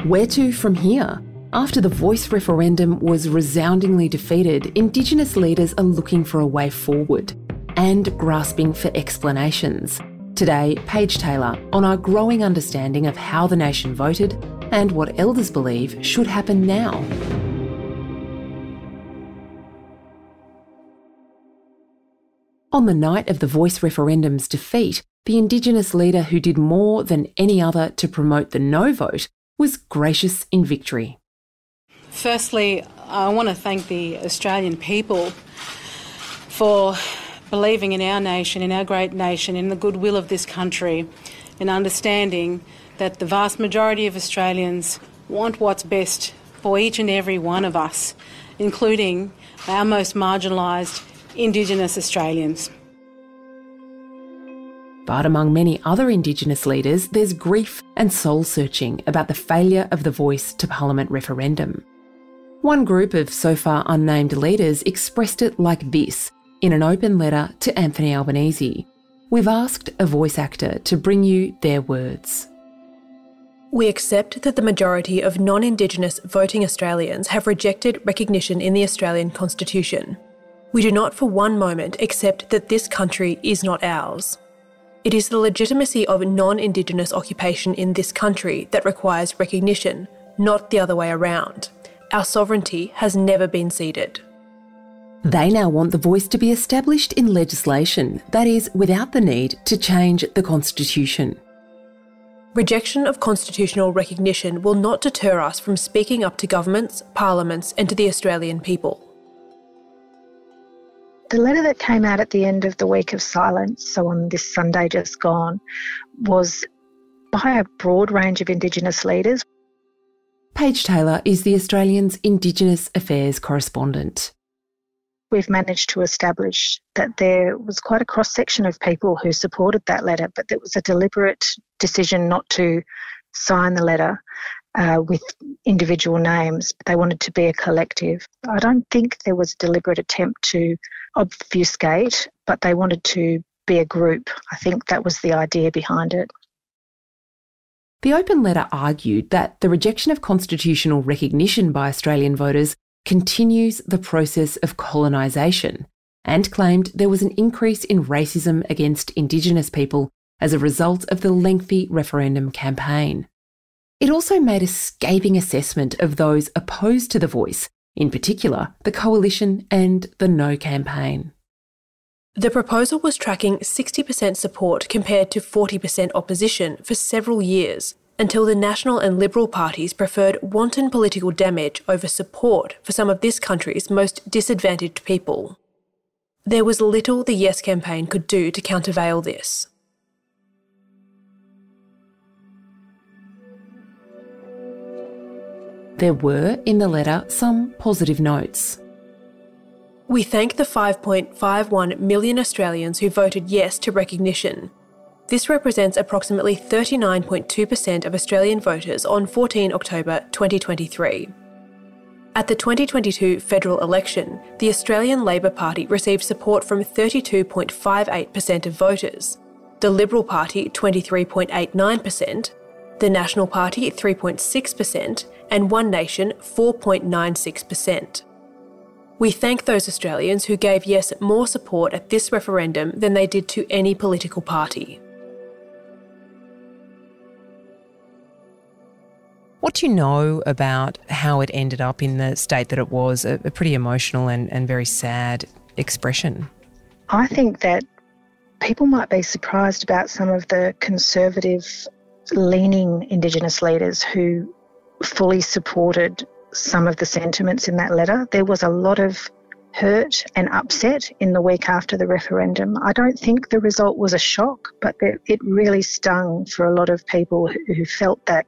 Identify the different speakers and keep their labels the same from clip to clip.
Speaker 1: Where to from here? After the Voice referendum was resoundingly defeated, Indigenous leaders are looking for a way forward and grasping for explanations. Today, Paige Taylor on our growing understanding of how the nation voted and what elders believe should happen now. On the night of the Voice referendum's defeat, the Indigenous leader who did more than any other to promote the no vote was gracious in victory.
Speaker 2: Firstly, I want to thank the Australian people for believing in our nation, in our great nation, in the goodwill of this country, and understanding that the vast majority of Australians want what's best for each and every one of us, including our most marginalised Indigenous Australians.
Speaker 1: But among many other Indigenous leaders, there's grief and soul-searching about the failure of the Voice to Parliament referendum. One group of so far unnamed leaders expressed it like this in an open letter to Anthony Albanese. We've asked a voice actor to bring you their words.
Speaker 3: We accept that the majority of non-Indigenous voting Australians have rejected recognition in the Australian Constitution. We do not for one moment accept that this country is not ours. It is the legitimacy of non-Indigenous occupation in this country that requires recognition, not the other way around. Our sovereignty has never been ceded.
Speaker 1: They now want the Voice to be established in legislation, that is, without the need to change the Constitution.
Speaker 3: Rejection of constitutional recognition will not deter us from speaking up to governments, parliaments and to the Australian people.
Speaker 4: The letter that came out at the end of the week of silence, so on this Sunday just gone, was by a broad range of Indigenous leaders.
Speaker 1: Paige Taylor is the Australian's Indigenous Affairs correspondent.
Speaker 4: We've managed to establish that there was quite a cross-section of people who supported that letter, but there was a deliberate decision not to sign the letter with individual names. They wanted to be a collective. I don't think there was a deliberate attempt to obfuscate, but they wanted to be a group. I think that was the idea behind it.
Speaker 1: The open letter argued that the rejection of constitutional recognition by Australian voters continues the process of colonisation and claimed there was an increase in racism against Indigenous people as a result of the lengthy referendum campaign. It also made a scathing assessment of those opposed to the Voice, in particular the Coalition and the No campaign.
Speaker 3: The proposal was tracking 60% support compared to 40% opposition for several years, until the National and Liberal parties preferred wanton political damage over support for some of this country's most disadvantaged people. There was little the Yes campaign could do to countervail this.
Speaker 1: There were, in the letter, some positive notes.
Speaker 3: We thank the 5.51 million Australians who voted yes to recognition. This represents approximately 39.2% of Australian voters on 14 October 2023. At the 2022 federal election, the Australian Labor Party received support from 32.58% of voters, the Liberal Party 23.89%, the National Party 3.6%, and One Nation 4.96%. We thank those Australians who gave yes more support at this referendum than they did to any political party.
Speaker 1: What do you know about how it ended up in the state that it was, a pretty emotional and very sad expression?
Speaker 4: I think that people might be surprised about some of the conservative-leaning Indigenous leaders who fully supported some of the sentiments in that letter. There was a lot of hurt and upset in the week after the referendum. I don't think the result was a shock, but it really stung for a lot of people who felt that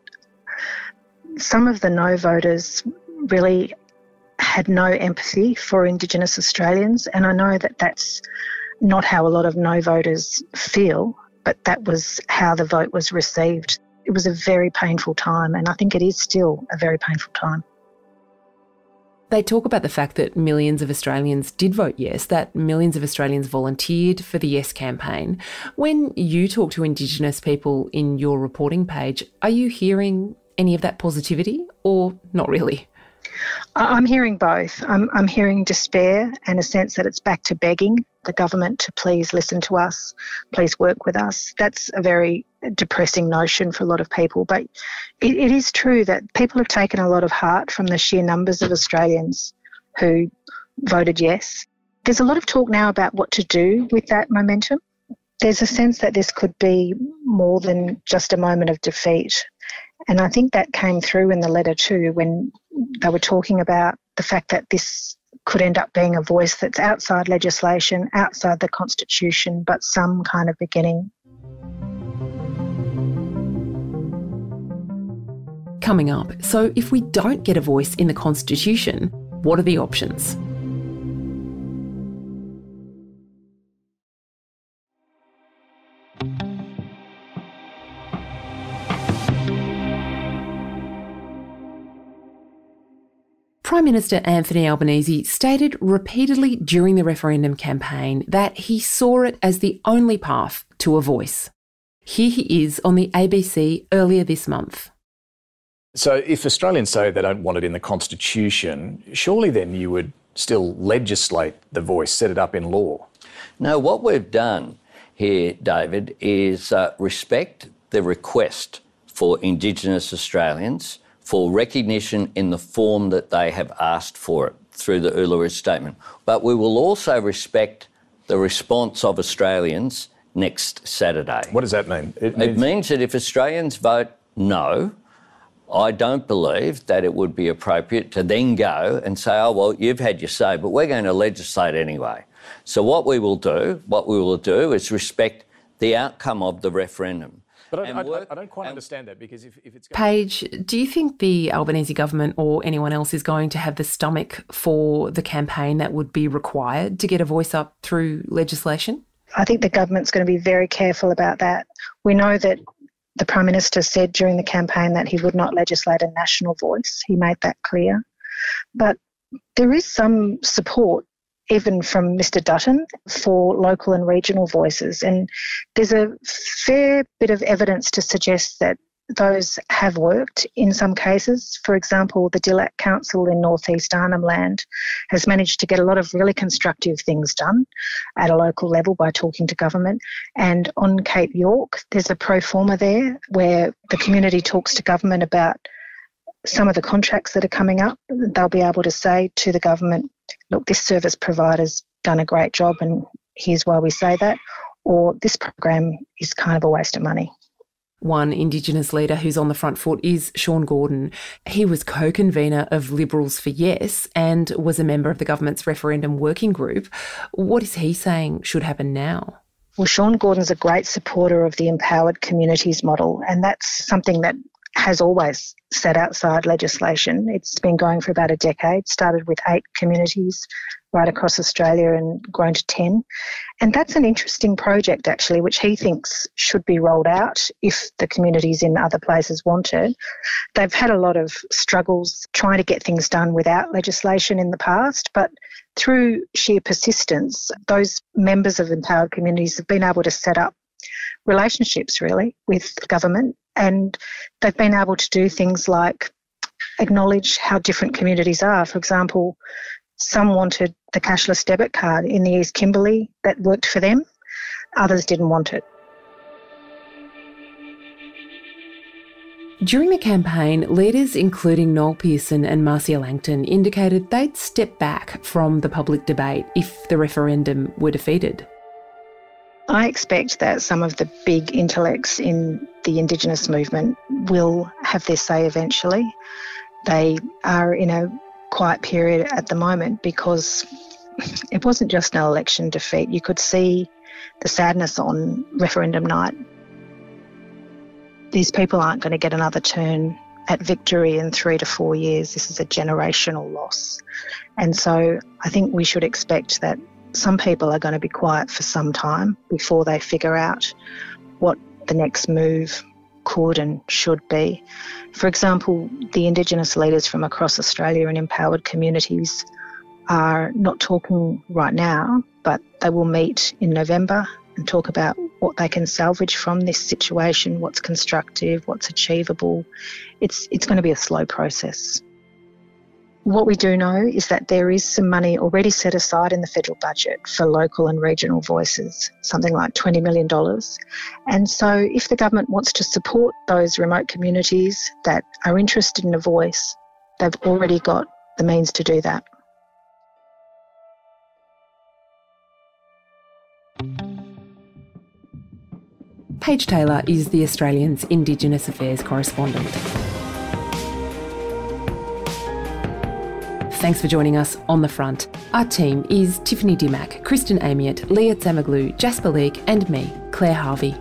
Speaker 4: some of the no voters really had no empathy for Indigenous Australians, and I know that that's not how a lot of no voters feel, but that was how the vote was received. It was a very painful time, and I think it is still a very painful time.
Speaker 1: They talk about the fact that millions of Australians did vote yes, that millions of Australians volunteered for the Yes campaign. When you talk to Indigenous people in your reporting page, are you hearing any of that positivity, or not really?
Speaker 4: I'm hearing both. I'm hearing despair and a sense that it's back to begging the government to please listen to us, please work with us. That's a very depressing notion for a lot of people. But it is true that people have taken a lot of heart from the sheer numbers of Australians who voted yes. There's a lot of talk now about what to do with that momentum. There's a sense that this could be more than just a moment of defeat. And I think that came through in the letter too, when they were talking about the fact that this could end up being a voice that's outside legislation, outside the Constitution, but some kind of beginning.
Speaker 1: Coming up, so if we don't get a voice in the Constitution, what are the options? Prime Minister Anthony Albanese stated repeatedly during the referendum campaign that he saw it as the only path to a voice. Here he is on the ABC earlier this month.
Speaker 5: So if Australians say they don't want it in the Constitution, surely then you would still legislate the voice, set it up in law?
Speaker 6: No, what we've done here, David, is respect the request for Indigenous Australians for recognition in the form that they have asked for it through the Uluru Statement. But we will also respect the response of Australians next Saturday.
Speaker 5: What does that mean?
Speaker 6: It means that if Australians vote no, I don't believe that it would be appropriate to then go and say, oh, well, you've had your say, but we're going to legislate anyway. So what we will do is respect the outcome of the referendum.
Speaker 5: But I don't quite understand that, because if it's...
Speaker 1: Paige, do you think the Albanese government or anyone else is going to have the stomach for the campaign that would be required to get a voice up through legislation?
Speaker 4: I think the government's going to be very careful about that. We know that the Prime Minister said during the campaign that he would not legislate a national voice. He made that clear. But there is some support, even from Mr Dutton, for local and regional voices. And there's a fair bit of evidence to suggest that those have worked in some cases. For example, the Dillac Council in North East Arnhem Land has managed to get a lot of really constructive things done at a local level by talking to government. And on Cape York, there's a pro forma there where the community talks to government about some of the contracts that are coming up. They'll be able to say to the government, look, this service provider's done a great job and here's why we say that, or this program is kind of a waste of money.
Speaker 1: One Indigenous leader who's on the front foot is Sean Gordon. He was co-convener of Liberals for Yes and was a member of the government's referendum working group. What is he saying should happen now?
Speaker 4: Well, Sean Gordon's a great supporter of the empowered communities model, and that's something that has always sat outside legislation. It's been going for about a decade, started with 8 communities right across Australia and grown to 10. And that's an interesting project, actually, which he thinks should be rolled out if the communities in other places want it. They've had a lot of struggles trying to get things done without legislation in the past, but through sheer persistence, those members of empowered communities have been able to set up relationships, really, with government, and they've been able to do things like acknowledge how different communities are. For example, some wanted the cashless debit card in the East Kimberley. That worked for them. Others didn't want it.
Speaker 1: During the campaign, leaders including Noel Pearson and Marcia Langton indicated they'd step back from the public debate if the referendum were defeated.
Speaker 4: I expect that some of the big intellects in the Indigenous movement will have their say eventually. They are in a quiet period at the moment because it wasn't just an election defeat. You could see the sadness on referendum night. These people aren't going to get another turn at victory in 3 to 4 years. This is a generational loss. And so I think we should expect that some people are going to be quiet for some time before they figure out what the next move could and should be. For example, the Indigenous leaders from across Australia and empowered communities are not talking right now, but they will meet in November and talk about what they can salvage from this situation, what's constructive, what's achievable. It's going to be a slow process. What we do know is that there is some money already set aside in the federal budget for local and regional voices, something like $20 million. And so if the government wants to support those remote communities that are interested in a voice, they've already got the means to do that.
Speaker 1: Paige Taylor is the Australian's Indigenous Affairs correspondent. Thanks for joining us on The Front. Our team is Tiffany Dimmack, Kristen Amiot, Leah Tsamaglu, Jasper Leek and me, Claire Harvey.